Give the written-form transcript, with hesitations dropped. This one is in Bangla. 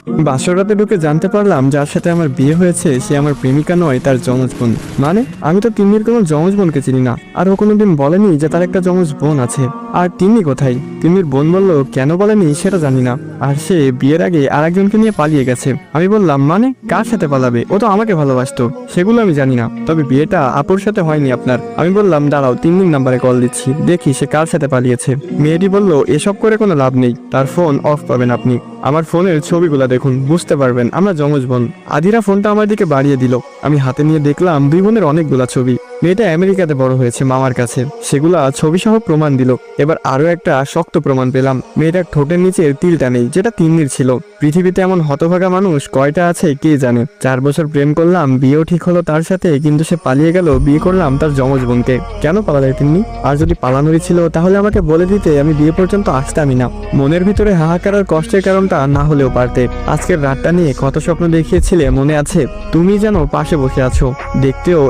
বাসর রাতে ঢুকে জানতে পারলাম যার সাথে আমার বিয়ে হয়েছে সে আমার প্রেমিকা নয়, তার যমজ বোন। মানে আমি তো তিন্নির কোনো যমজ বোনকে চিনি না, আর ও কোনোদিন বলেনি যে তার একটা যমজ বোন আছে। আর তিন্নি কোথায়? তিন্নির বোন বলল কেন বলেনি সেটা জানি না, আর সে বিয়ের আগে আরেকজনকে নিয়ে পালিয়ে গেছে। আমি বললাম মানে কার সাথে পালাবে, ও তো আমাকে ভালোবাসতো। সেগুলো আমি জানি না, তবে বিয়েটা আপুর সাথে হয়নি আপনার। আমি বললাম দাঁড়াও, তিন্নির নাম্বারে কল দিচ্ছি, দেখি সে কার সাথে পালিয়েছে। মেয়েটি বলল এসব করে কোনো লাভ নেই, তার ফোন অফ পাবেন আপনি। আমার ফোনের ছবিগুলো দেখুন, বুঝতে পারবেন আমরা যমজ বোন। আদিরা ফোনটা আমার দিকে বাড়িয়ে দিল। আমি হাতে নিয়ে দেখলাম দুই বোনের অনেকগুলা ছবি। মেয়েটা আমেরিকাতে বড় হয়েছে মামার কাছে, সেগুলা ছবি সহ প্রমাণ দিল। এবার আরো একটা শক্ত প্রমাণ পেলাম, মেয়েটার ঠোঁটের নিচের তিলটা নেই, যেটা তিন্নির ছিল। পৃথিবীতে এমন হতভাগা মানুষ কয়টা আছে কে জানে। 4 বছর প্রেম করলাম, বিয়েও ঠিক হলো তার সাথে, কিন্তু সে পালিয়ে গেল, বিয়ে করলাম তার যমজ বোনকে। কেন পালালে তিন্নি? আর যদি পালানোরই ছিল তাহলে আমাকে বলে দিতে, আমি বিয়ে পর্যন্ত আসতামই না। মনের ভিতরে হাহাকার আর কষ্টের কারণটা না হলেও পারতে। আজকের রাতটা নিয়ে কত স্বপ্ন দেখিয়েছিলে মনে আছে? তুমি যেন পাশে বসে আছো, দেখতেও